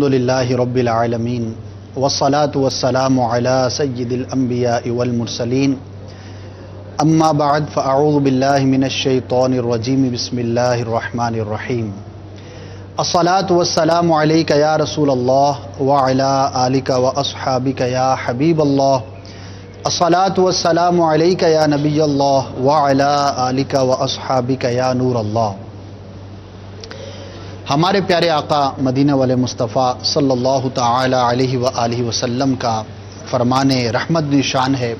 الحمدللہ رب العالمین والصلاة والسلام علی سید الانبیاء والمرسلین اما بعد فاعوذ باللہ من الشیطان الرجیم بسم اللہ الرحمن الرحیم الصلاة والسلام علیک یا رسول اللہ وعلی آلک واصحابک یا حبیب اللہ الصلاة والسلام علیک یا نبی اللہ وعلی آلک واصحابک یا نور اللہ۔ ہمارے پیارے آقا مدینہ والے مصطفیٰ صلی اللہ تعالی علیہ وآلہ وسلم کا فرمان رحمت نشان ہے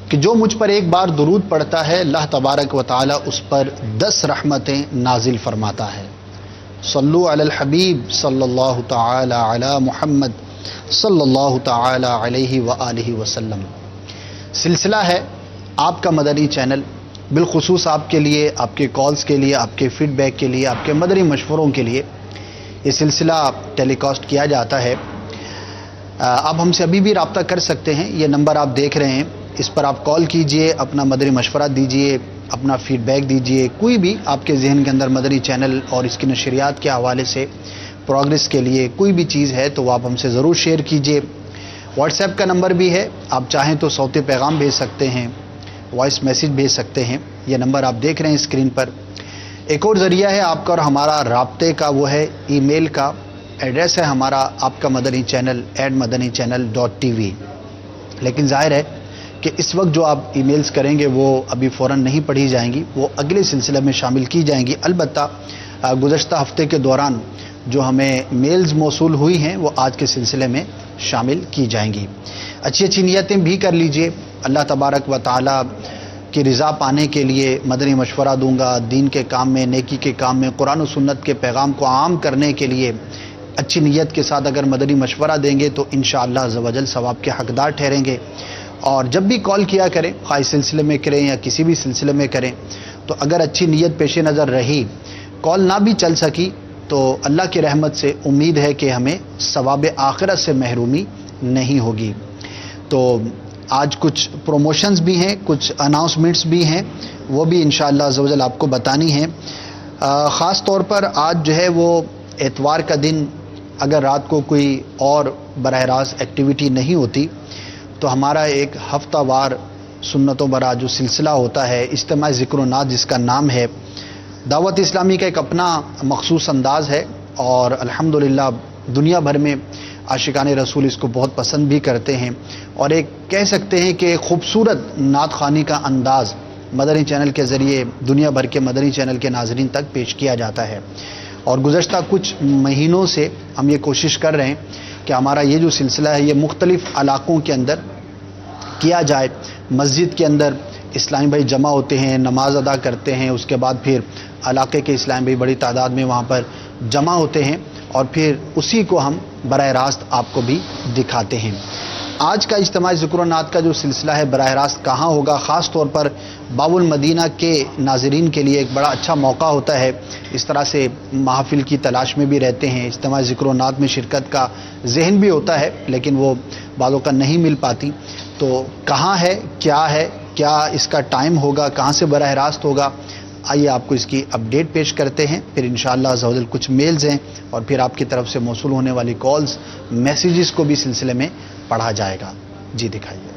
کہ جو مجھ پر ایک بار درود پڑھتا ہے اللہ تبارک و تعالی اس پر 10 رحمتیں نازل فرماتا ہے۔ صلو علی الحبیب صلی اللہ تعالی علی محمد صلی اللہ تعالی علیہ وآلہ وسلم۔ سلسلہ ہے آپ کا مدنی چینل، بالخصوص آپ کے لیے، آپ کے کالز کے لیے، آپ کے فیڈ بیک کے لیے، آپ کے مدنی مشوروں کے لیے یہ سلسلہ ٹیلی کاسٹ کیا جاتا ہے۔ آپ ہم سے ابھی بھی رابطہ کر سکتے ہیں، یہ نمبر آپ دیکھ رہے ہیں، اس پر آپ کال کیجئے، اپنا مدنی مشورہ دیجئے، اپنا فیڈ بیک دیجئے، کوئی بھی آپ کے ذہن کے اندر مدنی چینل اور اس کی نشریات کے حوالے سے پروگریس کے لیے کوئی بھی چیز ہے تو وہ آپ ہم سے ضرور شیئر کیجئے۔ واٹس ایپ کا نمبر بھی ہے، آپ چاہیں تو صوتی پیغام بھیج سکتے ہیں، وائس میسیج بھیج سکتے ہیں، یہ نمبر آپ دیکھ رہے ہیں اسکرین پر۔ ایک اور ذریعہ ہے آپ کا اور ہمارا رابطے کا، وہ ہے ای میل کا ایڈریس ہے ہمارا آپ کا مدنی چینل @madanichannel.tv۔ لیکن ظاہر ہے کہ اس وقت جو آپ ای میلز کریں گے وہ ابھی فوراً نہیں پڑھی جائیں گی، وہ اگلے سلسلے میں شامل کی جائیں گی۔ البتہ گزشتہ ہفتے کے دوران جو ہمیں میلز موصول ہوئی ہیں وہ آج کے سلسلے میں شامل کی جائیں گی۔ اچھی اچھی نیتیں بھی کر لیجئے، اللہ تبارک و تعالی کی رضا پانے کے لیے مدنی مشورہ دوں گا، دین کے کام میں، نیکی کے کام میں، قرآن و سنت کے پیغام کو عام کرنے کے لیے اچھی نیت کے ساتھ اگر مدنی مشورہ دیں گے تو انشاءاللہ عز و جل ثواب کے حقدار ٹھہریں گے۔ اور جب بھی کال کیا کریں، خواہ اس سلسلے میں کریں یا کسی بھی سلسلے میں کریں، تو اگر اچھی نیت پیش نظر رہی، کال نہ بھی چل سکی تو اللہ کی رحمت سے امید ہے کہ ہمیں ثواب آخرت سے محرومی نہیں ہوگی۔ تو آج کچھ پروموشنز بھی ہیں، کچھ اناؤنسمنٹس بھی ہیں، وہ بھی انشاءاللہ عز و جل آپ کو بتانی ہیں۔ خاص طور پر آج جو ہے وہ اتوار کا دن اگر رات کو کوئی اور براہ راست ایکٹیویٹی نہیں ہوتی تو ہمارا ایک ہفتہ وار سنتوں برا جو سلسلہ ہوتا ہے، اجتماع ذکر و نعت جس کا نام ہے، دعوت اسلامی کا ایک اپنا مخصوص انداز ہے اور الحمدللہ دنیا بھر میں عاشقان رسول اس کو بہت پسند بھی کرتے ہیں، اور ایک کہہ سکتے ہیں کہ خوبصورت نعت خوانی کا انداز مدنی چینل کے ذریعے دنیا بھر کے مدنی چینل کے ناظرین تک پیش کیا جاتا ہے۔ اور گزشتہ کچھ مہینوں سے ہم یہ کوشش کر رہے ہیں کہ ہمارا یہ جو سلسلہ ہے یہ مختلف علاقوں کے اندر کیا جائے۔ مسجد کے اندر اسلامی بھائی جمع ہوتے ہیں، نماز ادا کرتے ہیں، اس کے بعد پھر علاقے کے اسلامی بھائی بڑی تعداد میں وہاں پر جمع ہوتے ہیں اور پھر اسی کو ہم براہ راست آپ کو بھی دکھاتے ہیں۔ آج کا اجتماع ذکر و نعت کا جو سلسلہ ہے براہ راست کہاں ہوگا، خاص طور پر باب المدینہ کے ناظرین کے لیے ایک بڑا اچھا موقع ہوتا ہے، اس طرح سے محافل کی تلاش میں بھی رہتے ہیں، اجتماع ذکر و نعت میں شرکت کا ذہن بھی ہوتا ہے لیکن وہ بعضوں کا نہیں مل پاتی۔ تو کہاں ہے، کیا اس کا ٹائم ہوگا، کہاں سے براہ راست ہوگا، آئیے آپ کو اس کی اپڈیٹ پیش کرتے ہیں، پھر انشاءاللہ عز و جل کچھ میلز ہیں اور پھر آپ کی طرف سے موصول ہونے والی کالز، میسیجز کو بھی سلسلے میں پڑھا جائے گا۔ جی دکھائیے۔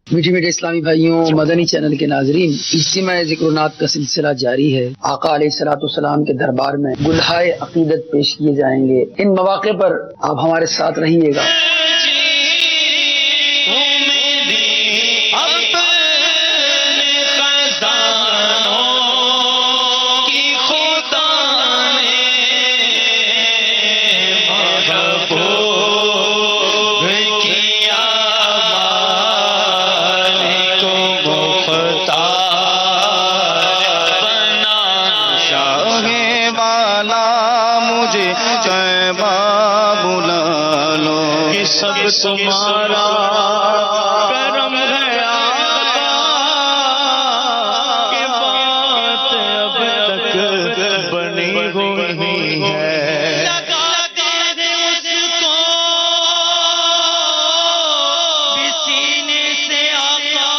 میٹھے میٹھے اسلامی بھائیوں، مدنی چینل کے ناظرین، اجتماع ذکر و نعت کا سلسلہ جاری ہے۔ آقا علیہ الصلوۃ والسلام کے دربار میں گلہائے عقیدت پیش کیے جائیں گے۔ ان مواقع پر آپ ہمارے ساتھ رہیے گا۔ سب تمہارا کرم ہے آقا، کہ بات اب تک بنی ہوئی ہے۔ لگا دے اس کو بھی سینے سے آقا،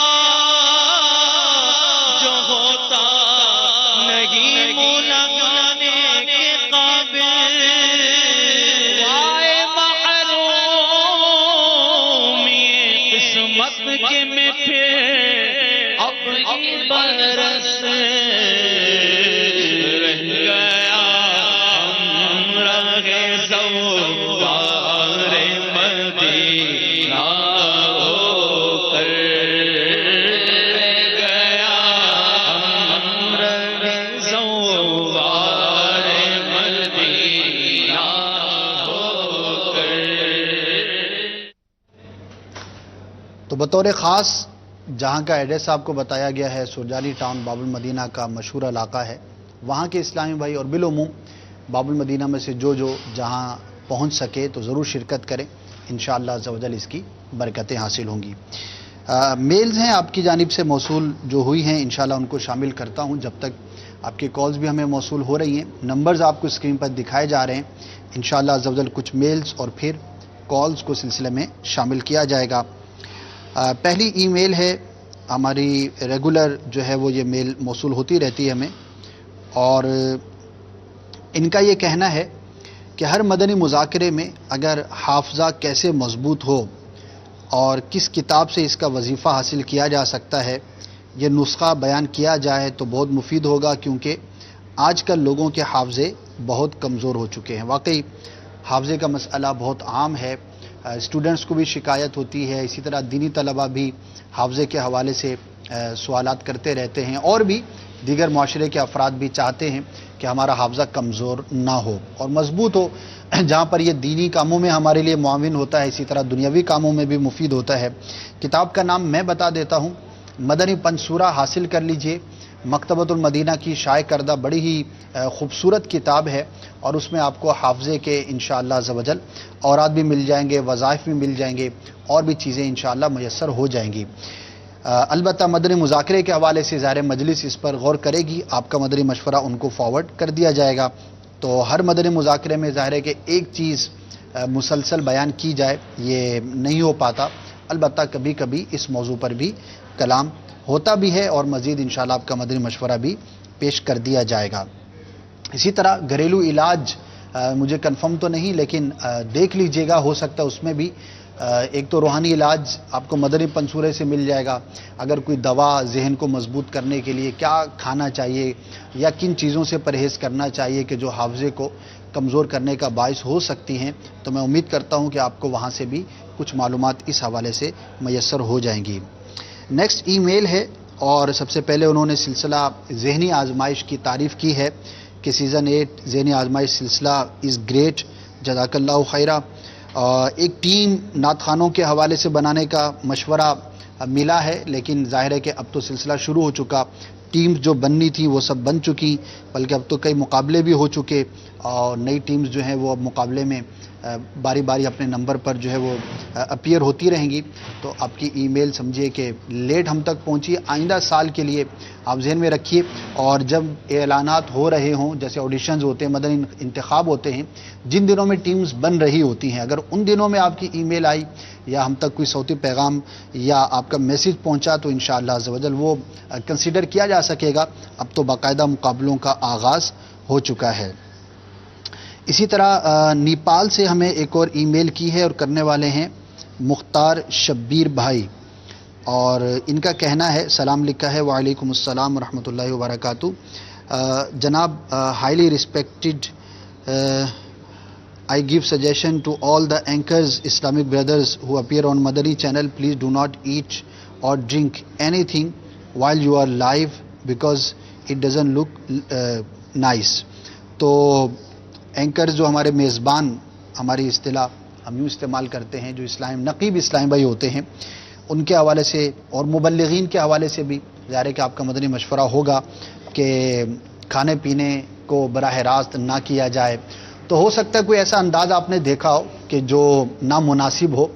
جو ہوتا نہیں لگانے کے قابل۔ زوار مدینہ ہو کر گیا، ہمراہ زوار مدینہ ہو کر۔ تو بطور خاص جہاں کا ایڈریس آپ کو بتایا گیا ہے سرجانی ٹاؤن باب المدینہ کا مشہور علاقہ ہے، وہاں کے اسلامی بھائی اور بالعموم باب المدینہ میں سے جو جہاں پہنچ سکے تو ضرور شرکت کریں، انشاءاللہ عز و جل اس کی برکتیں حاصل ہوں گی۔ میلز ہیں آپ کی جانب سے موصول جو ہوئی ہیں، انشاءاللہ ان کو شامل کرتا ہوں جب تک آپ کی کالز بھی ہمیں موصول ہو رہی ہیں۔ نمبرز آپ کو اسکرین پر دکھائے جا رہے ہیں، انشاءاللہ عز و جل کچھ میلز اور پھر کالز کو سلسلے میں شامل کیا جائے گا۔ پہلی ای میل ہے ہماری ریگولر جو ہے وہ یہ میل موصول ہوتی رہتی ہے ہمیں، اور ان کا یہ کہنا ہے کہ ہر مدنی مذاکرے میں اگر حافظہ کیسے مضبوط ہو اور کس کتاب سے اس کا وظیفہ حاصل کیا جا سکتا ہے، یہ نسخہ بیان کیا جائے تو بہت مفید ہوگا، کیونکہ آج کل لوگوں کے حافظے بہت کمزور ہو چکے ہیں۔ واقعی حافظے کا مسئلہ بہت عام ہے، اسٹوڈنٹس کو بھی شکایت ہوتی ہے، اسی طرح دینی طلبہ بھی حافظے کے حوالے سے سوالات کرتے رہتے ہیں، اور بھی دیگر معاشرے کے افراد بھی چاہتے ہیں کہ ہمارا حافظہ کمزور نہ ہو اور مضبوط ہو۔ جہاں پر یہ دینی کاموں میں ہمارے لیے معاون ہوتا ہے، اسی طرح دنیاوی کاموں میں بھی مفید ہوتا ہے۔ کتاب کا نام میں بتا دیتا ہوں، مدنی پنصورہ حاصل کر لیجئے۔ مکتبۃ المدینہ کی شائع کردہ بڑی ہی خوبصورت کتاب ہے، اور اس میں آپ کو حافظے کے انشاءاللہ عز و جل اوراد بھی مل جائیں گے، وظائف بھی مل جائیں گے، اور بھی چیزیں انشاءاللہ میسر ہو جائیں گی۔ البتہ مدنی مذاکرے کے حوالے سے ظاہر مجلس اس پر غور کرے گی، آپ کا مدنی مشورہ ان کو فارورڈ کر دیا جائے گا۔ تو ہر مدنی مذاکرے میں ظاہر ہے کہ ایک چیز مسلسل بیان کی جائے یہ نہیں ہو پاتا، البتہ کبھی کبھی اس موضوع پر بھی کلام ہوتا بھی ہے، اور مزید انشاءاللہ آپ کا مدنی مشورہ بھی پیش کر دیا جائے گا۔ اسی طرح گھریلو علاج مجھے کنفرم تو نہیں، لیکن دیکھ لیجئے گا، ہو سکتا ہے اس میں بھی ایک تو روحانی علاج آپ کو مدنی پنصورے سے مل جائے گا۔ اگر کوئی دوا ذہن کو مضبوط کرنے کے لیے کیا کھانا چاہیے یا کن چیزوں سے پرہیز کرنا چاہیے کہ جو حافظے کو کمزور کرنے کا باعث ہو سکتی ہیں، تو میں امید کرتا ہوں کہ آپ کو وہاں سے بھی کچھ معلومات اس حوالے سے میسر ہو جائیں گی۔ نیکسٹ ای میل ہے، اور سب سے پہلے انہوں نے سلسلہ ذہنی آزمائش کی تعریف کی ہے کہ سیزن 8 ذہنی آزمائش سلسلہ از گریٹ، جزاک اللہ خیرہ۔ ایک ٹیم نعت خوانوں کے حوالے سے بنانے کا مشورہ ملا ہے، لیکن ظاہر ہے کہ اب تو سلسلہ شروع ہو چکا، ٹیمز جو بننی تھی وہ سب بن چکی، بلکہ اب تو کئی مقابلے بھی ہو چکے، اور نئی ٹیمز جو ہیں وہ اب مقابلے میں باری باری اپنے نمبر پر جو ہے وہ اپیئر ہوتی رہیں گی۔ تو آپ کی ای میل سمجھیے کہ لیٹ ہم تک پہنچی، آئندہ سال کے لیے آپ ذہن میں رکھیے، اور جب اعلانات ہو رہے ہوں، جیسے آڈیشنز ہوتے ہیں، مدنی انتخاب ہوتے ہیں، جن دنوں میں ٹیمز بن رہی ہوتی ہیں، اگر ان دنوں میں آپ کی ای میل آئی یا ہم تک کوئی صوتی پیغام یا آپ کا میسج پہنچا تو انشاءاللہ عز و جل وہ کنسیڈر کیا جا سکے گا۔ اب تو باقاعدہ مقابلوں کا آغاز ہو چکا ہے۔ اسی طرح نیپال سے ہمیں ایک اور ای میل کی ہے، اور کرنے والے ہیں مختار شبیر بھائی، اور ان کا کہنا ہے، سلام لکھا ہے، وعلیکم السلام ورحمۃ اللہ وبرکاتہ۔ جناب highly respected, I give suggestion to all the anchors, Islamic brothers who appear on Madani channel, please do not eat or drink anything while you are live because it doesn't look nice. تو anchors جو ہمارے میزبان، ہماری اصطلاح ہم یوں استعمال کرتے ہیں، جو نقیب اسلام بھائی ہوتے ہیں، ان کے حوالے سے اور مبلغین کے حوالے سے بھی ظاہر ہے کہ آپ کا مدنی مشورہ ہوگا کہ کھانے پینے کو براہ راست نہ کیا جائے۔ تو ہو سکتا ہے کوئی ایسا انداز آپ نے دیکھا ہو کہ جو نامناسب ہو،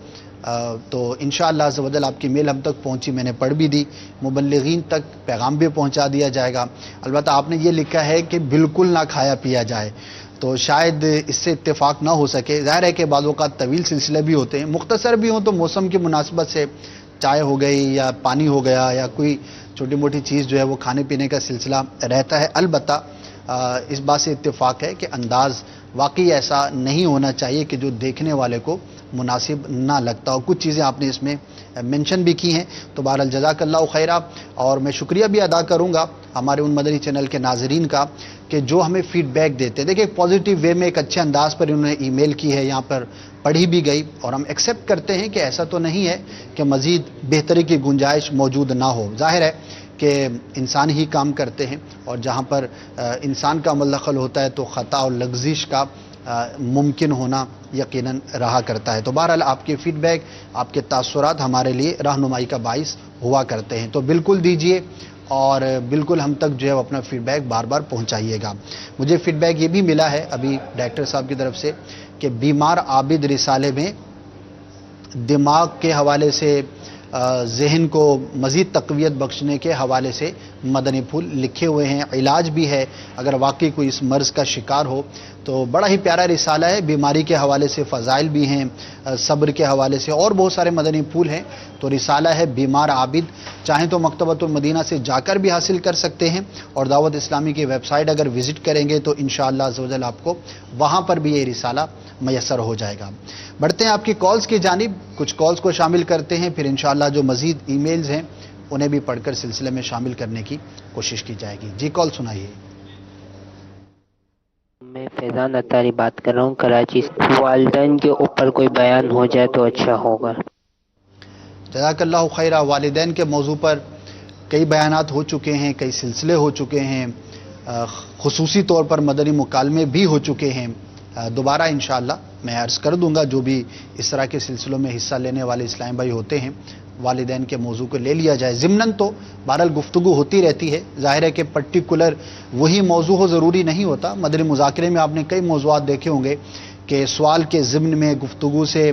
تو انشاءاللہ عز و جل آپ کی میل ہم تک پہنچی، میں نے پڑھ بھی دی، مبلغین تک پیغام بھی پہنچا دیا جائے گا۔ البتہ آپ نے یہ لکھا ہے کہ بالکل نہ کھایا پیا جائے، تو شاید اس سے اتفاق نہ ہو سکے۔ ظاہر ہے کہ بعض اوقات طویل سلسلے بھی ہوتے ہیں، مختصر بھی ہوں تو موسم کی مناسبت سے چائے ہو گئی یا پانی ہو گیا یا کوئی چھوٹی موٹی چیز جو ہے وہ کھانے پینے کا سلسلہ رہتا ہے۔ البتہ اس بات سے اتفاق ہے کہ انداز واقعی ایسا نہیں ہونا چاہیے کہ جو دیکھنے والے کو مناسب نہ لگتا ہو۔ کچھ چیزیں آپ نے اس میں مینشن بھی کی ہیں، تو بہرحال جزاک اللہ خیرہ، اور میں شکریہ بھی ادا کروں گا ہمارے ان مدنی چینل کے ناظرین کا کہ جو ہمیں فیڈ بیک دیتے ہیں. دیکھیں ایک پازیٹیو وے میں ایک اچھے انداز پر انہوں نے ای میل کی ہے, یہاں پر پڑھی بھی گئی, اور ہم ایکسیپٹ کرتے ہیں کہ ایسا تو نہیں ہے کہ مزید بہتری کی گنجائش موجود نہ ہو. ظاہر ہے کہ انسان ہی کام کرتے ہیں, اور جہاں پر انسان کا عمل دخل ہوتا ہے تو خطا اور لغزش کا ممکن ہونا یقیناً رہا کرتا ہے. تو بہرحال آپ کے فیڈ بیک, آپ کے تاثرات ہمارے لیے رہنمائی کا باعث ہوا کرتے ہیں, تو بالکل دیجئے, اور بالکل ہم تک جو ہے اپنا فیڈ بیک بار بار پہنچائیے گا. مجھے فیڈ بیک یہ بھی ملا ہے ابھی ڈائریکٹر صاحب کی طرف سے کہ بیمار عابد رسالے میں دماغ کے حوالے سے, ذہن کو مزید تقویت بخشنے کے حوالے سے مدنی پھول لکھے ہوئے ہیں. علاج بھی ہے اگر واقعی کوئی اس مرض کا شکار ہو, تو بڑا ہی پیارا رسالہ ہے. بیماری کے حوالے سے فضائل بھی ہیں, صبر کے حوالے سے اور بہت سارے مدنی پھول ہیں. تو رسالہ ہے بیمار عابد, چاہیں تو مکتبۃ المدینہ سے جا کر بھی حاصل کر سکتے ہیں, اور دعوت اسلامی کی ویب سائٹ اگر وزٹ کریں گے تو انشاءاللہ عزوجل آپ کو وہاں پر بھی یہ رسالہ میسر ہو جائے گا. بڑھتے ہیں آپ کی کالز کی جانب, کچھ کالز کو شامل کرتے ہیں, پھر انشاءاللہ جو مزید ای میلز ہیں انہیں بھی پڑھ کر سلسلے میں شامل کرنے کی کوشش کی جائے گی. جی کال سنائیے. میں فیضان اتاری بات کر رہا ہوں کراچی سے. والدین کے اوپر کوئی بیان ہو جائے تو اچھا ہوگا. جزاک اللہ خیرہ. والدین کے موضوع پر کئی بیانات ہو چکے ہیں, کئی سلسلے ہو چکے ہیں, خصوصی طور پر مدنی مکالمے بھی ہو چکے ہیں. دوبارہ انشاءاللہ میں عرض کر دوں گا, جو بھی اس طرح کے سلسلوں میں حصہ لینے والے اسلام بھائی ہوتے ہیں والدین کے موضوع کو لے لیا جائے. ضمناً تو بہرحال گفتگو ہوتی رہتی ہے, ظاہر ہے کہ پرٹیکولر وہی موضوع ہو ضروری نہیں ہوتا. مدنی مذاکرے میں آپ نے کئی موضوعات دیکھے ہوں گے کہ سوال کے ضمن میں گفتگو سے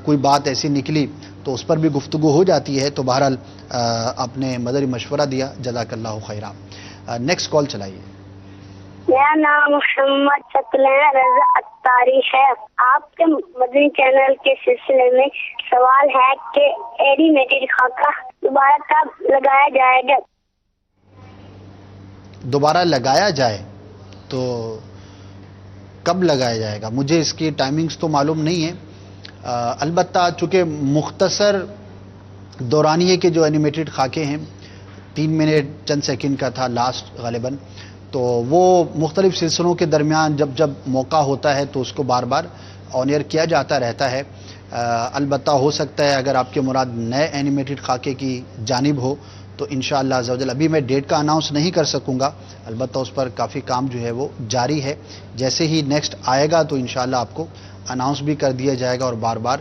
کوئی بات ایسی نکلی تو اس پر بھی گفتگو ہو جاتی ہے. تو بہرحال آپ نے مدنی مشورہ دیا, جزاک اللہ خیرہ. Next call چلائیے. میرا نام محمد ثقلین رضا اتاری ہے. آپ کے مدنی چینل کے سلسلے میں سوال ہے کہ اینیمیٹڈ خاکہ دوبارہ کب لگایا جائے گا؟ دوبارہ لگایا جائے تو کب لگایا جائے گا, مجھے اس کی ٹائمنگز تو معلوم نہیں ہے. البتہ چونکہ مختصر دورانیے کے جو اینیمیٹڈ خاکے ہیں 3 منٹ چند سیکنڈ کا تھا لاسٹ غالباً, تو وہ مختلف سلسلوں کے درمیان جب جب موقع ہوتا ہے تو اس کو بار بار آن ایئر کیا جاتا رہتا ہے. البتہ ہو سکتا ہے اگر آپ کے مراد نئے اینیمیٹڈ خاکے کی جانب ہو تو انشاءاللہ عزوجل ابھی میں ڈیٹ کا اناؤنس نہیں کر سکوں گا, البتہ اس پر کافی کام جو ہے وہ جاری ہے. جیسے ہی نیکسٹ آئے گا تو انشاءاللہ آپ کو اناؤنس بھی کر دیا جائے گا اور بار بار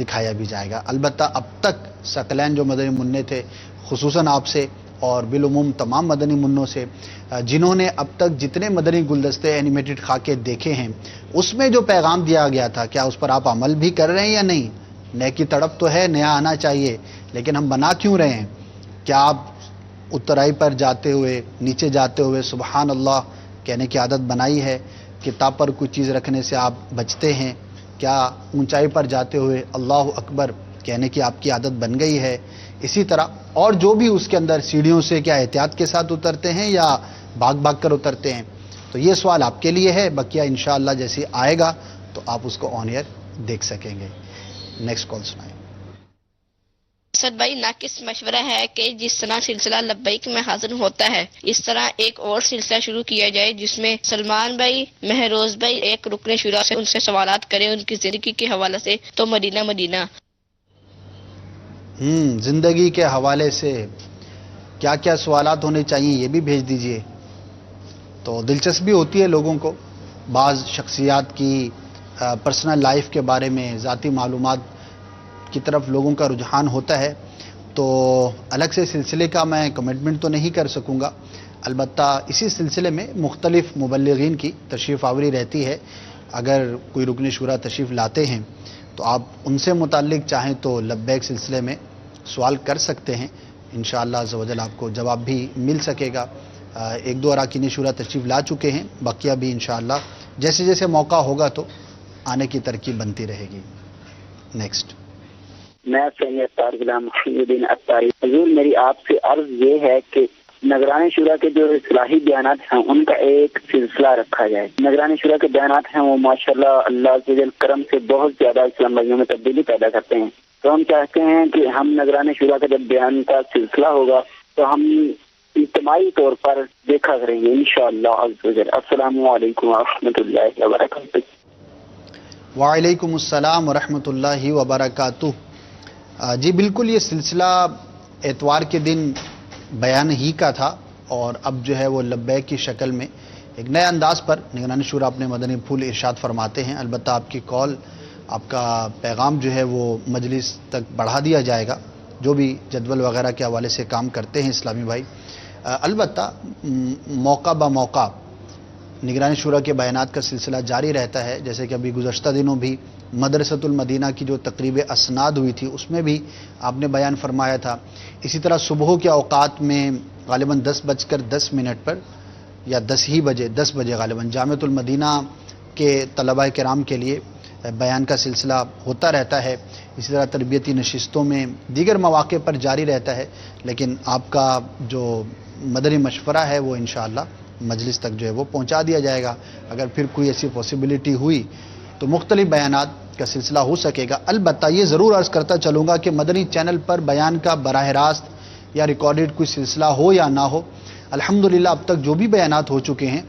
دکھایا بھی جائے گا. البتہ اب تک ثقلین جو مدنی منع تھے, خصوصاً آپ سے اور بالعموم تمام مدنی منوں سے, جنہوں نے اب تک جتنے مدنی گلدستے اینیمیٹڈ خاکے دیکھے ہیں اس میں جو پیغام دیا گیا تھا, کیا اس پر آپ عمل بھی کر رہے ہیں یا نہیں؟ نئے کی تڑپ تو ہے, نیا آنا چاہیے, لیکن ہم بنا کیوں رہے ہیں؟ کیا آپ اترائی پر جاتے ہوئے, نیچے جاتے ہوئے سبحان اللہ کہنے کی عادت بنائی ہے؟ کتاب پر کوئی چیز رکھنے سے آپ بچتے ہیں؟ کیا اونچائی پر جاتے ہوئے اللہ اکبر کہنے کی آپ کی عادت بن گئی ہے؟ اسی طرح اور جو بھی اس کے اندر سیڑھیوں سے کیا احتیاط کے ساتھ اترتے ہیں یا بھاگ بھاگ کر اترتے ہیں؟ تو یہ سوال آپ کے لیے ہے. بقیہ انشاءاللہ جیسے آئے گا تو آپ اس کو آن ایئر دیکھ سکیں گے. نیکسٹ کال سنائیں. اسد بھائی ناقص مشورہ ہے کہ جس طرح سلسلہ لبیک میں حاضر ہوتا ہے اس طرح ایک اور سلسلہ شروع کیا جائے جس میں سلمان بھائی, مہروز بھائی ایک رکن شورا سے ان سے سوالات کریں ان کی زندگی کے حوالے سے. تو مدینہ مدینہ زندگی کے حوالے سے کیا کیا سوالات ہونے چاہیے یہ بھی بھیج دیجئے. تو دلچسپی ہوتی ہے لوگوں کو, بعض شخصیات کی پرسنل لائف کے بارے میں ذاتی معلومات کی طرف لوگوں کا رجحان ہوتا ہے. تو الگ سے سلسلے کا میں کمٹمنٹ تو نہیں کر سکوں گا, البتہ اسی سلسلے میں مختلف مبلغین کی تشریف آوری رہتی ہے. اگر کوئی رکن شورا تشریف لاتے ہیں تو آپ ان سے متعلق چاہیں تو لبیک سلسلے میں سوال کر سکتے ہیں, انشاءاللہ عزوجل آپ کو جواب بھی مل سکے گا. 1-2 اراکین شورا تشریف لا چکے ہیں, بقیہ بھی انشاءاللہ جیسے جیسے موقع ہوگا تو آنے کی ترکیب بنتی رہے گی. نیکسٹ. میں سید طارق غلام الدین اتاری. حضور میری آپ سے عرض یہ ہے کہ نگران شورا کے جو اصلاحی بیانات ہیں ان کا ایک سلسلہ رکھا جائے. نگران شورا کے بیانات ہیں وہ ماشاءاللہ اللہ عز و جل کرم سے بہت زیادہ اسلام بھائیوں میں تبدیلی پیدا کرتے ہیں. تو ہم چاہتے ہیں کہ ہم نگران شورا کا جب بیان کا سلسلہ ہوگا تو ہم اجتماعی طور پر دیکھا کریں گے انشاءاللہ عز و جل۔ السلام علیکم ورحمۃ اللہ وبرکاتہ۔ وعلیکم السلام ورحمۃ اللہ وبرکاتہ۔ جی بالکل، یہ سلسلہ اتوار کے دن بیان ہی کا تھا، اور اب جو ہے وہ لبیک کی شکل میں ایک نئے انداز پر نگرانی شورا اپنے مدنی پھول ارشاد فرماتے ہیں۔ البتہ آپ کی کال، آپ کا پیغام جو ہے وہ مجلس تک بڑھا دیا جائے گا، جو بھی جدول وغیرہ کے حوالے سے کام کرتے ہیں اسلامی بھائی۔ البتہ موقع بہ موقع نگرانی شورا کے بیانات کا سلسلہ جاری رہتا ہے، جیسے کہ ابھی گزشتہ دنوں بھی مدرسۃ المدینہ کی جو تقریب اسناد ہوئی تھی اس میں بھی آپ نے بیان فرمایا تھا۔ اسی طرح صبح کے اوقات میں غالباً 10:10 پر یا 10 بجے غالباً جامعۃ المدینہ کے طلباء کرام کے لیے بیان کا سلسلہ ہوتا رہتا ہے۔ اسی طرح تربیتی نشستوں میں دیگر مواقع پر جاری رہتا ہے، لیکن آپ کا جو مدنی مشورہ ہے وہ انشاءاللہ مجلس تک جو ہے وہ پہنچا دیا جائے گا۔ اگر پھر کوئی ایسی پاسبلٹی ہوئی تو مختلف بیانات کا سلسلہ ہو سکے گا۔ البتہ یہ ضرور عرض کرتا چلوں گا کہ مدنی چینل پر بیان کا براہ راست یا ریکارڈڈ کوئی سلسلہ ہو یا نہ ہو، الحمدللہ اب تک جو بھی بیانات ہو چکے ہیں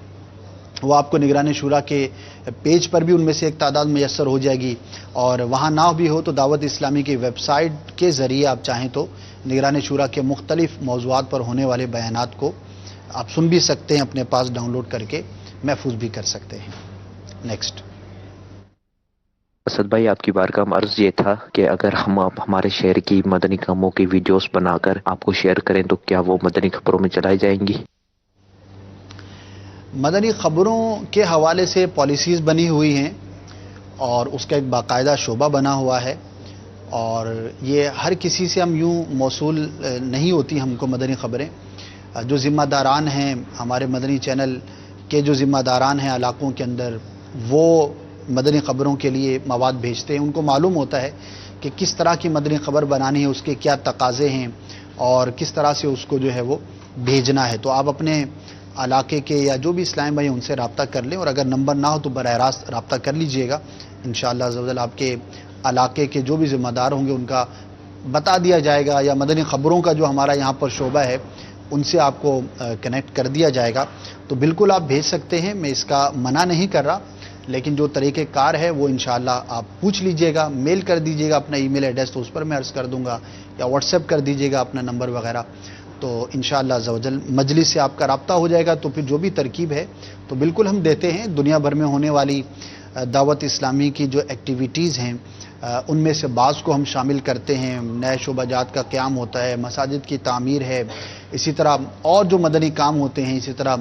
وہ آپ کو نگرانی شورا کے پیج پر بھی ان میں سے ایک تعداد میسر ہو جائے گی، اور وہاں نہ بھی ہو تو دعوت اسلامی کی ویب سائٹ کے ذریعے آپ چاہیں تو نگرانی شورا کے مختلف موضوعات پر ہونے والے بیانات کو آپ سن بھی سکتے ہیں، اپنے پاس ڈاؤن لوڈ کر کے محفوظ بھی کر سکتے ہیں۔ نیکسٹ اسد بھائی، آپ کی بارگاہ میں عرض یہ تھا کہ اگر ہم آپ ہمارے شہر کی مدنی کاموں کی ویڈیوز بنا کر آپ کو شیئر کریں تو کیا وہ مدنی خبروں میں چلائی جائیں گی؟ مدنی خبروں کے حوالے سے پالیسیز بنی ہوئی ہیں اور اس کا ایک باقاعدہ شعبہ بنا ہوا ہے، اور یہ ہر کسی سے ہم یوں موصول نہیں ہوتی ہم کو مدنی خبریں۔ جو ذمہ داران ہیں ہمارے مدنی چینل کے، جو ذمہ داران ہیں علاقوں کے اندر، وہ مدنی خبروں کے لیے مواد بھیجتے ہیں۔ ان کو معلوم ہوتا ہے کہ کس طرح کی مدنی خبر بنانی ہے، اس کے کیا تقاضے ہیں اور کس طرح سے اس کو جو ہے وہ بھیجنا ہے۔ تو آپ اپنے علاقے کے یا جو بھی اسلام بھائی ان سے رابطہ کر لیں، اور اگر نمبر نہ ہو تو براہ راست رابطہ کر لیجئے گا۔ انشاءاللہ عز و جل آپ کے علاقے کے جو بھی ذمہ دار ہوں گے ان کا بتا دیا جائے گا، یا مدنی خبروں کا جو ہمارا یہاں پر شعبہ ہے ان سے آپ کو کنیکٹ کر دیا جائے گا۔ تو بالکل آپ بھیج سکتے ہیں، میں اس کا منع نہیں کر رہا، لیکن جو طریقہ کار ہے وہ انشاءاللہ آپ پوچھ لیجئے گا، میل کر دیجئے گا اپنا ای میل ایڈریس، تو اس پر میں عرض کر دوں گا، یا واٹس ایپ کر دیجئے گا اپنا نمبر وغیرہ، تو انشاءاللہ عز و جل مجلس سے آپ کا رابطہ ہو جائے گا۔ تو پھر جو بھی ترکیب ہے تو بالکل ہم دیتے ہیں۔ دنیا بھر میں ہونے والی دعوت اسلامی کی جو ایکٹیویٹیز ہیں ان میں سے بعض کو ہم شامل کرتے ہیں۔ نئے شعبہ جات کا قیام ہوتا ہے، مساجد کی تعمیر ہے، اسی طرح اور جو مدنی کام ہوتے ہیں، اسی طرح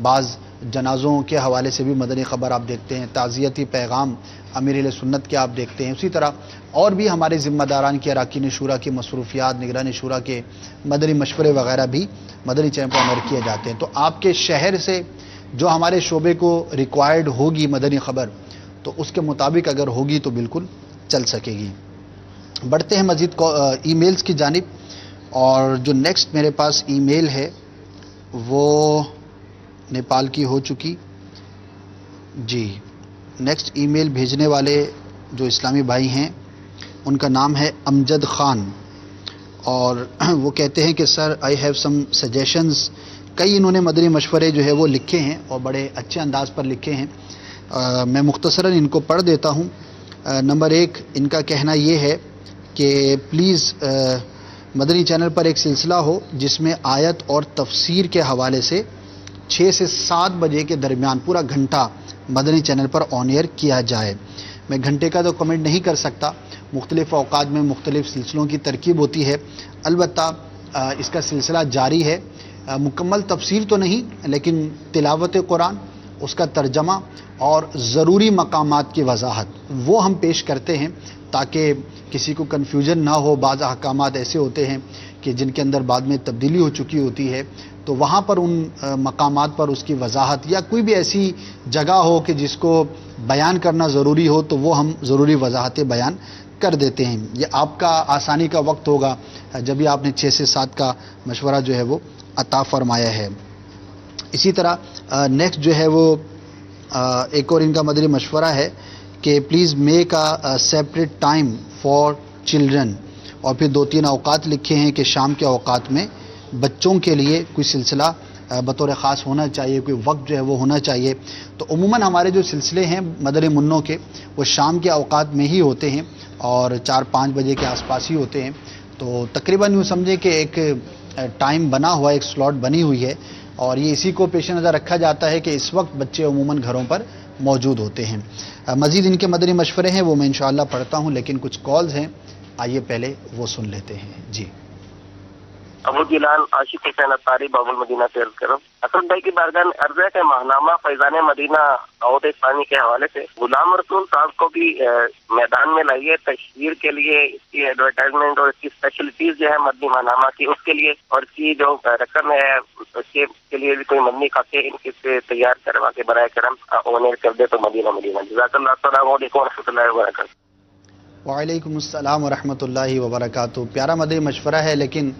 بعض جنازوں کے حوالے سے بھی مدنی خبر آپ دیکھتے ہیں، تعزیتی پیغام امیر اہل سنت کے آپ دیکھتے ہیں، اسی طرح اور بھی ہمارے ذمہ داران کے اراکین شورا کی مصروفیات، نگرانی شورا کے مدنی مشورے وغیرہ بھی مدنی چینل پر نشر کیے جاتے ہیں۔ تو آپ کے شہر سے جو ہمارے شعبے کو ریکوائرڈ ہوگی مدنی خبر، تو اس کے مطابق اگر ہوگی تو بالکل چل سکے گی۔ بڑھتے ہیں مزید ای میلز کی جانب، اور جو نیکسٹ میرے پاس ای میل ہے وہ نیپال کی ہو چکی۔ جی نیکسٹ ای میل بھیجنے والے جو اسلامی بھائی ہیں ان کا نام ہے امجد خان، اور وہ کہتے ہیں کہ سر آئی ہیو سم سجیشنز۔ کئی انہوں نے مدنی مشورے جو ہے وہ لکھے ہیں اور بڑے اچھے انداز پر لکھے ہیں، میں مختصراً ان کو پڑھ دیتا ہوں۔ نمبر 1، ان کا کہنا یہ ہے کہ پلیز مدنی چینل پر ایک سلسلہ ہو جس میں آیت اور تفسیر کے حوالے سے 6 سے 7 بجے کے درمیان پورا گھنٹہ مدنی چینل پر آن ایئر کیا جائے۔ میں گھنٹے کا تو کمنٹ نہیں کر سکتا، مختلف اوقات میں مختلف سلسلوں کی ترکیب ہوتی ہے۔ البتہ اس کا سلسلہ جاری ہے، مکمل تفسیر تو نہیں لیکن تلاوت قرآن، اس کا ترجمہ اور ضروری مقامات کی وضاحت وہ ہم پیش کرتے ہیں تاکہ کسی کو کنفیوژن نہ ہو۔ بعض احکامات ایسے ہوتے ہیں کہ جن کے اندر بعد میں تبدیلی ہو چکی ہوتی ہے، تو وہاں پر ان مقامات پر اس کی وضاحت، یا کوئی بھی ایسی جگہ ہو کہ جس کو بیان کرنا ضروری ہو تو وہ ہم ضروری وضاحتیں بیان کر دیتے ہیں۔ یہ آپ کا آسانی کا وقت ہوگا جب ہی آپ نے 6 سے 7 کا مشورہ جو ہے وہ عطا فرمایا ہے۔ اسی طرح نیکسٹ جو ہے وہ ایک اور ان کا مدنی مشورہ ہے کہ please make a separate time for children, اور پھر 2-3 اوقات لکھے ہیں کہ شام کے اوقات میں بچوں کے لیے کوئی سلسلہ بطور خاص ہونا چاہیے, کوئی وقت جو ہے وہ ہونا چاہیے. تو عموماً ہمارے جو سلسلے ہیں مدنی منوں کے وہ شام کے اوقات میں ہی ہوتے ہیں اور 4-5 بجے کے آس پاس ہی ہوتے ہیں. تو تقریباً یوں سمجھے کہ ایک ٹائم بنا ہوا ہے, ایک سلاٹ بنی ہوئی ہے, اور یہ اسی کو پیش نظر رکھا جاتا ہے کہ اس وقت بچے عموماً گھروں پر موجود ہوتے ہیں. مزید ان کے مدنی مشورے ہیں وہ میں انشاءاللہ پڑھتا ہوں, لیکن کچھ کالز ہیں, آئیے پہلے وہ سن لیتے ہیں. جی ابو جیلان عاشق حسین اتاری باب المدینہ سے عرض کروں. اسد بھائی کی بارگاہ میں عرض ہے کہ ماہنامہ فیضان مدینہ دعوت اسلامی کے حوالے سے غلام رسول صاحب کو بھی میدان میں لائیے, تشہیر کے لیے اس کی ایڈورٹائزمنٹ اور اس کی اسپیشلٹیز جو ہے مدنی ماہنامہ کی اس کے لیے, اور اس کی جو رقم ہے اس کے لیے بھی کوئی مدنی خاکے ان کے سے تیار کروا کے برائے کرم آنر کر دے تو مدینہ. جزاک اللہ. السلام علیکم و رحمۃ اللہ وبرکاتہ. وعلیکم السلام ورحمۃ اللہ وبرکاتہ. پیارا مدنی مشورہ ہے, لیکن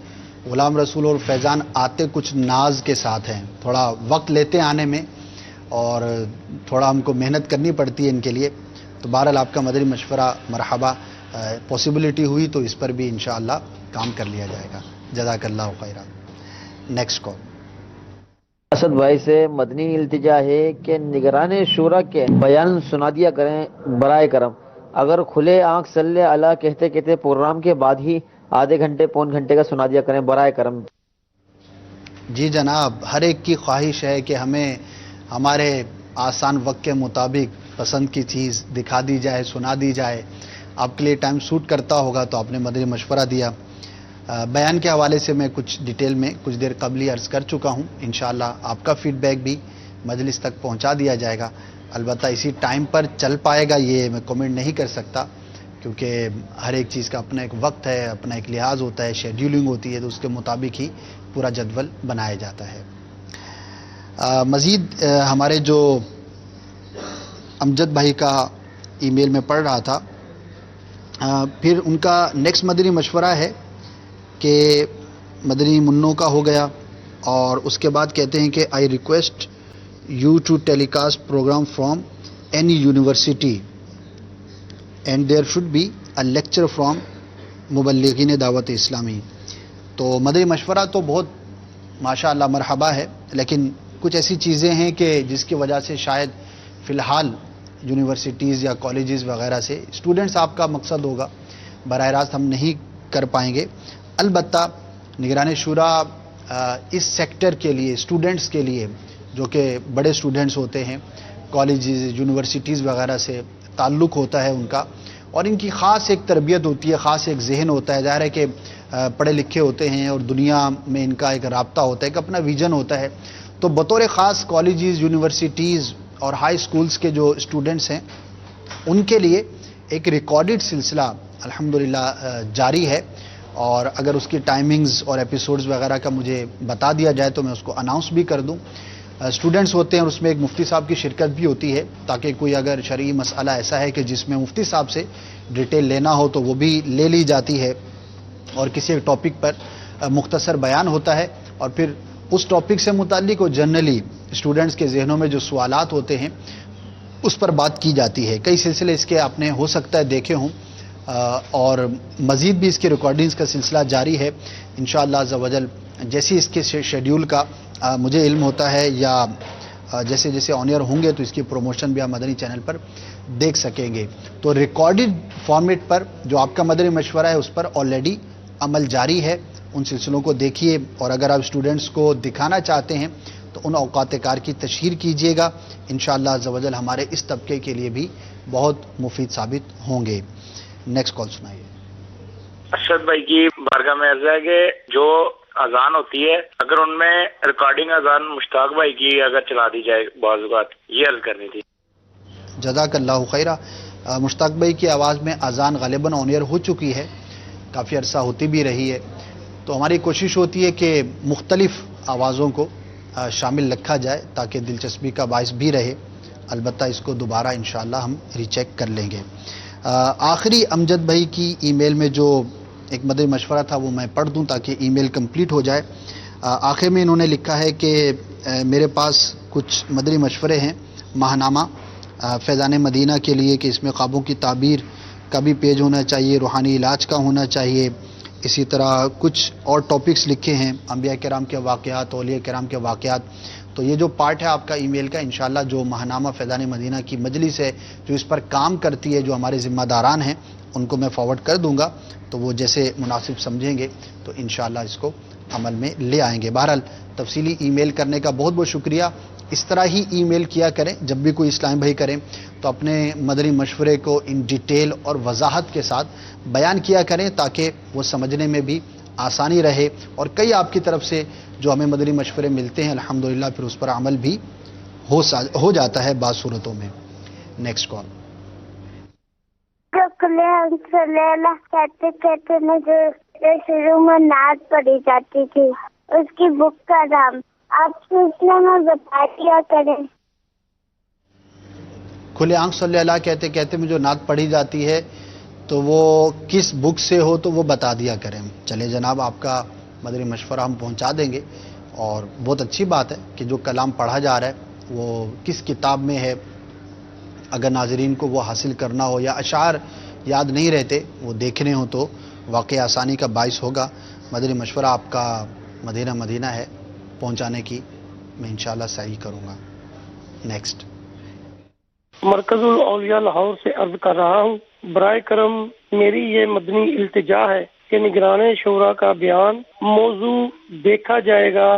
غلام رسول اور فیضان آتے کچھ ناز کے ساتھ ہیں, تھوڑا وقت لیتے آنے میں اور تھوڑا ہم کو محنت کرنی پڑتی ہے ان کے لیے. تو بہرحال آپ کا مدنی مشورہ مرحبا, پاسبلٹی ہوئی تو اس پر بھی انشاءاللہ کام کر لیا جائے گا. جزاک اللہ خیرہ. Next call. اسد بھائی سے مدنی التجا ہے کہ نگران شورا کے بیان سنا دیا کریں برائے کرم. اگر کھلے آنکھ صلی اللہ کہتے کہتے پروگرام کے بعد ہی آدھے گھنٹے پون گھنٹے کا سنا دیا کریں برائے کرم. جی جناب, ہر ایک کی خواہش ہے کہ ہمیں ہمارے آسان وقت کے مطابق پسند کی چیز دکھا دی جائے, سنا دی جائے. آپ کے لیے ٹائم سوٹ کرتا ہوگا تو آپ نے مدنی مشورہ دیا. بیان کے حوالے سے میں کچھ ڈیٹیل میں کچھ دیر قبل ہی عرض کر چکا ہوں. انشاءاللہ آپ کا فیڈ بیک بھی مجلس تک پہنچا دیا جائے گا. البتہ اسی ٹائم پر چل پائے گا یہ میں کمنٹ نہیں کر سکتا, کیونکہ ہر ایک چیز کا اپنا ایک وقت ہے, اپنا ایک لحاظ ہوتا ہے, شیڈیولنگ ہوتی ہے, تو اس کے مطابق ہی پورا جدول بنایا جاتا ہے. مزید ہمارے جو امجد بھائی کا ای میل میں پڑھ رہا تھا, پھر ان کا نیکسٹ مدنی مشورہ ہے کہ مدنی منوں کا ہو گیا, اور اس کے بعد کہتے ہیں کہ I request you to telecast program from any university and there should be a lecture from مبلغین دعوت اسلامی. تو مدنی مشورہ تو بہت ماشاء اللہ مرحبا ہے, لیکن کچھ ایسی چیزیں ہیں کہ جس کی وجہ سے شاید فی الحال یونیورسٹیز یا کالجز وغیرہ سے اسٹوڈنٹس آپ کا مقصد ہوگا, براہ راست ہم نہیں کر پائیں گے. البتہ نگران شورا اس سیکٹر کے لیے اسٹوڈنٹس کے لیے جو کہ بڑے اسٹوڈنٹس ہوتے ہیں, کالجز یونیورسٹیز وغیرہ سے تعلق ہوتا ہے ان کا, اور ان کی خاص ایک تربیت ہوتی ہے, خاص ایک ذہن ہوتا ہے. ظاہر ہے کہ پڑھے لکھے ہوتے ہیں اور دنیا میں ان کا ایک رابطہ ہوتا ہے, ایک اپنا ویژن ہوتا ہے. تو بطور خاص کالجز یونیورسٹیز اور ہائی اسکولز کے جو اسٹوڈنٹس ہیں ان کے لیے ایک ریکارڈڈ سلسلہ الحمدللہ جاری ہے, اور اگر اس کی ٹائمنگز اور ایپیسوڈز وغیرہ کا مجھے بتا دیا جائے تو میں اس کو اناؤنس بھی کر دوں. اسٹوڈنٹس ہوتے ہیں اور اس میں ایک مفتی صاحب کی شرکت بھی ہوتی ہے, تاکہ کوئی اگر شرعی مسئلہ ایسا ہے کہ جس میں مفتی صاحب سے ڈیٹیل لینا ہو تو وہ بھی لے لی جاتی ہے, اور کسی ایک ٹاپک پر مختصر بیان ہوتا ہے, اور پھر اس ٹاپک سے متعلق اور جنرلی اسٹوڈنٹس کے ذہنوں میں جو سوالات ہوتے ہیں اس پر بات کی جاتی ہے. کئی سلسلے اس کے آپ نے ہو سکتا ہے دیکھے ہوں, اور مزید بھی اس کے ریکارڈنگز کا سلسلہ جاری ہے انشاءاللہ عز و جل. جیسی اس کے شیڈیول کا مجھے علم ہوتا ہے یا جیسے جیسے آن ایئر ہوں گے تو اس کی پروموشن بھی آپ مدنی چینل پر دیکھ سکیں گے. تو ریکارڈڈ فارمیٹ پر جو آپ کا مدنی مشورہ ہے اس پر آلریڈی عمل جاری ہے, ان سلسلوں کو دیکھیے, اور اگر آپ اسٹوڈنٹس کو دکھانا چاہتے ہیں تو ان اوقات کار کی تشہیر کیجیے گا, انشاءاللہ عز و جل ہمارے اس طبقے کے لیے بھی بہت مفید ثابت ہوں گے. نیکسٹ کال سنائیے. ارشد بھائی کی بارگاہ میں عرض ہے کہ جو اذان ہوتی ہے اگر ان میں ریکارڈنگ اذان مشتاق بھائی کی اگر چلا دی جائے بعض اوقات, یہ عرض کرنی تھی. جزاک اللہ خیرہ. مشتاق بھائی کی آواز میں اذان غالباً آن ایئر ہو چکی ہے, کافی عرصہ ہوتی بھی رہی ہے, تو ہماری کوشش ہوتی ہے کہ مختلف آوازوں کو شامل رکھا جائے تاکہ دلچسپی کا باعث بھی رہے. البتہ اس کو دوبارہ انشاءاللہ ہم ری چیک کر لیں گے. آخری امجد بھائی کی ای میل میں جو ایک مدنی مشورہ تھا وہ میں پڑھ دوں تاکہ ای میل کمپلیٹ ہو جائے. آخر میں انہوں نے لکھا ہے کہ میرے پاس کچھ مدنی مشورے ہیں ماہنامہ فیضان مدینہ کے لیے, کہ اس میں خوابوں کی تعبیر کا بھی پیج ہونا چاہیے, روحانی علاج کا ہونا چاہیے, اسی طرح کچھ اور ٹاپکس لکھے ہیں، انبیاء کرام کے واقعات، اولیاء کرام کے واقعات. تو یہ جو پارٹ ہے آپ کا ای میل کا، انشاءاللہ جو ماہنامہ فیضان مدینہ کی مجلس ہے جو اس پر کام کرتی ہے، جو ہمارے ذمہ داران ہیں، ان کو میں فارورڈ کر دوں گا، تو وہ جیسے مناسب سمجھیں گے تو انشاءاللہ اس کو عمل میں لے آئیں گے. بہرحال تفصیلی ای میل کرنے کا بہت بہت شکریہ. اس طرح ہی ای میل کیا کریں جب بھی کوئی اسلام بھائی کریں تو اپنے مدنی مشورے کو ان ڈیٹیل اور وضاحت کے ساتھ بیان کیا کریں تاکہ وہ سمجھنے میں بھی آسانی رہے. اور کئی آپ کی طرف سے جو ہمیں مدنی مشورے ملتے ہیں الحمدللہ پھر اس پر عمل بھی ہو جاتا ہے بعض صورتوں میں. Next call. کہتے کہتے میں جو شروع میں نعت پڑھی جاتی تھی اس کی بک کا نام آپ سلسلے میں بتا دیا کریں. کھلے آنکھ صلی اللہ کہتے کہتے میں جو نعت پڑھی جاتی ہے تو وہ کس بک سے ہو تو وہ بتا دیا کریں. چلے جناب، آپ کا مدنی مشورہ ہم پہنچا دیں گے. اور بہت اچھی بات ہے کہ جو کلام پڑھا جا رہا ہے وہ کس کتاب میں ہے. اگر ناظرین کو وہ حاصل کرنا ہو یا اشعار یاد نہیں رہتے وہ دیکھنے ہوں تو واقعی آسانی کا باعث ہوگا. مدنی مشورہ آپ کا مدینہ ہے پہنچانے کی میں انشاءاللہ سعی کروں گا. نیکسٹ. مرکز الاولیاء لاہور سے عرض کر رہا ہوں، برائے کرم میری یہ مدنی التجا ہے کہ نگران شورا کا بیان موضوع دیکھا جائے گا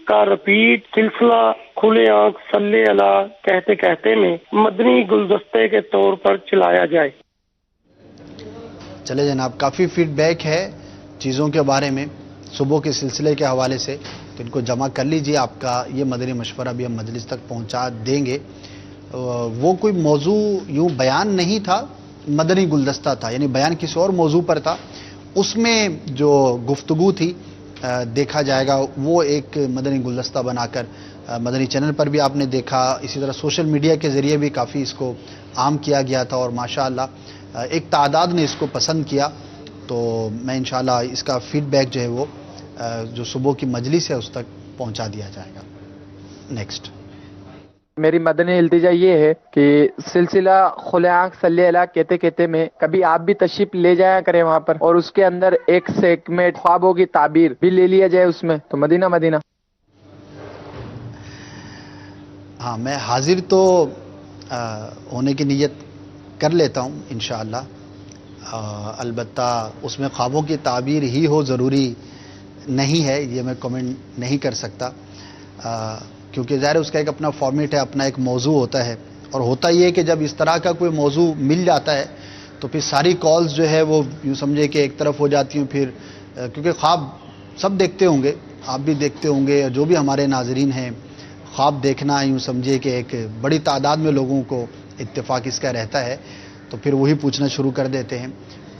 کا رپیٹ سلسلہ کھلے آنکھ صلی اللہ کہتے کہتے میں مدنی گلدستے کے طور پر چلایا جائے. چلے جناب، کافی فیڈ بیک ہے چیزوں کے بارے میں صبح کے سلسلے کے حوالے سے، تو ان کو جمع کر لیجئے. آپ کا یہ مدنی مشورہ بھی ہم مجلس تک پہنچا دیں گے. وہ کوئی موضوع یوں بیان نہیں تھا، مدنی گلدستہ تھا، یعنی بیان کسی اور موضوع پر تھا. اس میں جو گفتگو تھی دیکھا جائے گا وہ ایک مدنی گلدستہ بنا کر مدنی چینل پر بھی آپ نے دیکھا. اسی طرح سوشل میڈیا کے ذریعے بھی کافی اس کو عام کیا گیا تھا اور ماشاءاللہ ایک تعداد نے اس کو پسند کیا. تو میں انشاءاللہ اس کا فیڈ بیک جو ہے وہ جو صبح کی مجلس ہے اس تک پہنچا دیا جائے گا. نیکسٹ. میری مدنی التجا یہ ہے کہ سلسلہ کھلے آنکھ صلی اللہ کہتے کہتے میں کبھی آپ بھی تشریف لے جایا کریں وہاں پر، اور اس کے اندر ایک سیگمنٹ خوابوں کی تعبیر بھی لے لیا جائے اس میں. تو مدینہ ہاں، میں حاضر تو ہونے کی نیت کر لیتا ہوں انشاءاللہ. البتہ اس میں خوابوں کی تعبیر ہی ہو ضروری نہیں ہے، یہ میں کمنٹ نہیں کر سکتا، کیونکہ ظاہر اس کا ایک اپنا فارمیٹ ہے، اپنا ایک موضوع ہوتا ہے. اور ہوتا یہ ہے کہ جب اس طرح کا کوئی موضوع مل جاتا ہے تو پھر ساری کالز جو ہے وہ یوں سمجھے کہ ایک طرف ہو جاتی ہوں. پھر کیونکہ خواب سب دیکھتے ہوں گے، آپ بھی دیکھتے ہوں گے، جو بھی ہمارے ناظرین ہیں، خواب دیکھنا یوں سمجھے کہ ایک بڑی تعداد میں لوگوں کو اتفاق اس کا رہتا ہے، تو پھر وہی پوچھنا شروع کر دیتے ہیں.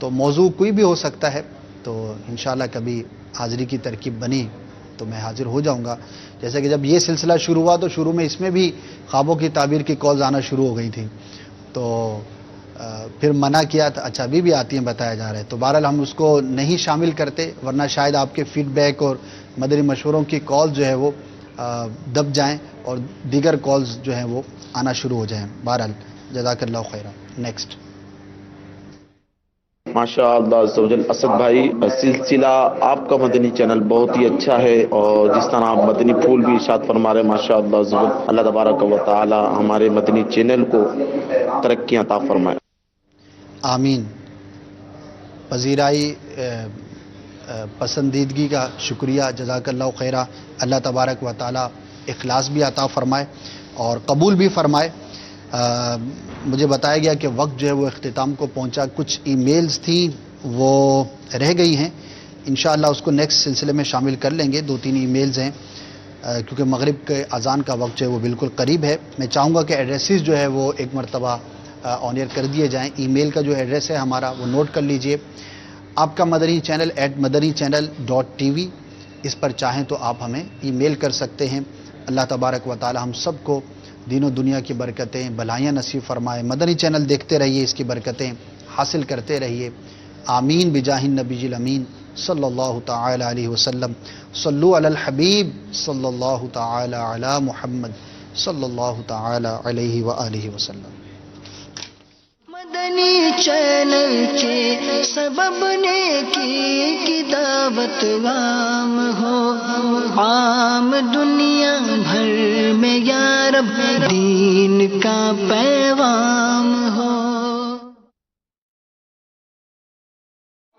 تو موضوع کوئی بھی ہو سکتا ہے. تو انشاءاللہ کبھی حاضری کی ترکیب بنی تو میں حاضر ہو جاؤں گا. جیسے کہ جب یہ سلسلہ شروع ہوا تو شروع میں اس میں بھی خوابوں کی تعبیر کی کالز آنا شروع ہو گئی تھیں، تو پھر منع کیا تھا. اچھا ابھی آتی ہیں بتایا جا رہا ہے. تو بہرحال ہم اس کو نہیں شامل کرتے، ورنہ شاید آپ کے فیڈ بیک اور مدنی مشوروں کی کال جو ہے وہ دب جائیں اور دیگر کالز جو ہیں وہ آنا شروع ہو جائیں. بہرحال جزاک اللہ خیرہ. نیکسٹ. ماشاء اللہ عز و جل. اسد بھائی، سلسلہ آپ کا مدنی چینل بہت ہی اچھا ہے، اور جس طرح آپ مدنی پھول بھی ارشاد فرما رہے ہیں ماشاء اللہ عز و جل. اللہ تبارک و تعالی ہمارے مدنی چینل کو ترقی عطا فرمائے. آمین. پذیرائی پسندیدگی کا شکریہ، جزاک اللہ خیرہ. اللہ تبارک و تعالی اخلاص بھی عطا فرمائے اور قبول بھی فرمائے. مجھے بتایا گیا کہ وقت جو ہے وہ اختتام کو پہنچا. کچھ ای میلز تھیں وہ رہ گئی ہیں، انشاءاللہ اس کو نیکسٹ سلسلے میں شامل کر لیں گے. 2-3 ای میلز ہیں کیونکہ مغرب کے اذان کا وقت جو ہے وہ بالکل قریب ہے. میں چاہوں گا کہ ایڈریسز جو ہے وہ ایک مرتبہ آن ایئر کر دیے جائیں. ای میل کا جو ایڈریس ہے ہمارا وہ نوٹ کر لیجئے. آپ کا مدنی چینل @madanichannel.tv، اس پر چاہیں تو آپ ہمیں ای میل کر سکتے ہیں. اللہ تبارک و تعالی ہم سب کو دین و دنیا کی برکتیں بلائیاں نصیب فرمائے. مدنی چینل دیکھتے رہیے، اس کی برکتیں حاصل کرتے رہیے. آمین بجاہ النبی الامین صلی اللہ تعالی علیہ وسلم. صلو علی الحبیب صلی اللہ تعالی علی محمد صلی اللہ تعالی علیہ وآلہ وسلم. مدنی چینل کے سبب نیکی کی دعوت عام ہو، عام دنیا بھر میں یا رب دین کا پیغام ہو۔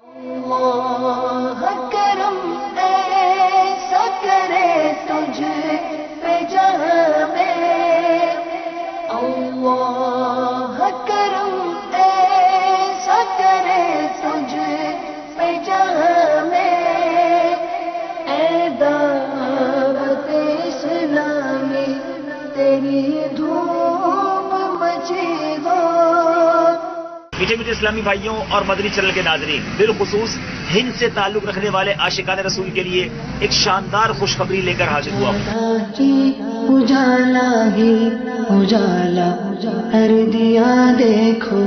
اللہ کرم ایسا کرے تجھ پہ جہاں میں، اللہ کرم ایسا کرے تجھ پہ جہاں میں، اے دعوت اسلامی تیری دھوم مچی ہو۔ میٹھے میٹھے اسلامی بھائیوں اور مدنی چینل کے ناظرین، بالخصوص ہند سے تعلق رکھنے والے عاشقان رسول کے لیے ایک شاندار خوشخبری لے کر حاضر ہوا ہوں۔ اجالا ہی اجالا کر دیا دیکھو۔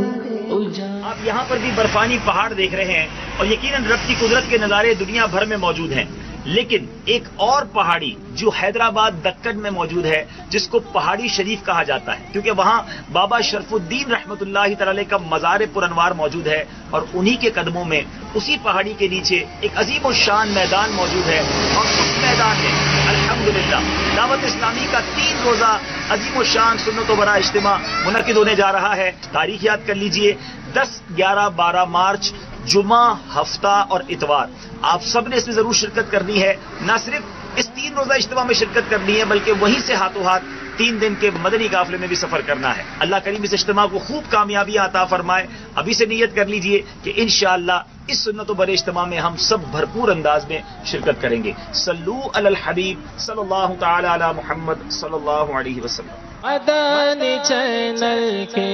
آپ یہاں پر بھی برفانی پہاڑ دیکھ رہے ہیں اور یقیناً رب کی قدرت کے نظارے دنیا بھر میں موجود ہیں، لیکن ایک اور پہاڑی جو حیدرآباد دکن میں موجود ہے جس کو پہاڑی شریف کہا جاتا ہے، کیونکہ وہاں بابا شرف الدین رحمت اللہ تعالی کا مزار پرانوار موجود ہے، اور انہی کے قدموں میں اسی پہاڑی کے نیچے ایک عظیم الشان میدان موجود ہے، اور اس میدان میں الحمدللہ دعوت اسلامی کا 3 روزہ عظیم الشان سنت و برا اجتماع منعقد ہونے جا رہا ہے۔ تاریخ یاد کر لیجئے، 10، 11، 12 مارچ، جمعہ، ہفتہ اور اتوار۔ آپ سب نے اس میں ضرور شرکت کرنی ہے، نہ صرف اس 3 روزہ اجتماع میں شرکت کرنی ہے بلکہ وہیں سے ہاتھوں ہاتھ 3 دن کے مدنی قافلے میں بھی سفر کرنا ہے۔ اللہ کریم اس اجتماع کو خوب کامیابی عطا فرمائے۔ ابھی سے نیت کر لیجئے کہ انشاءاللہ اس سنت و برے اجتماع میں ہم سب بھرپور انداز میں شرکت کریں گے۔ صلو علی الحبیب صلی اللہ تعالی علی محمد صلی اللہ علیہ وسلم۔ مدنی چینل کے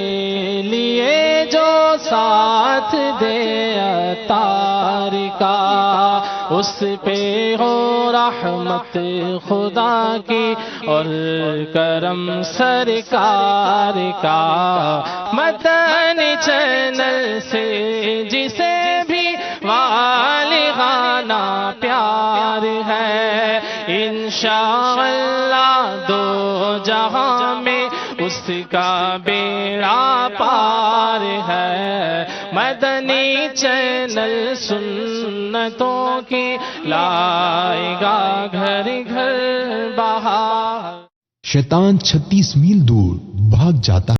لیے جو ساتھ دے عطار کا، اس پہ ہو رحمت خدا کی اور کرم سرکار کا۔ مدنی چینل سے جسے بھی والغانہ پیار ہے، انشاءاللہ 2 جہاں میں اس کا بیڑا پار ہے۔ مدنی چینل سنتوں کی لائے گا گھر گھر بہار۔ شیطان 36 میل دور بھاگ جاتا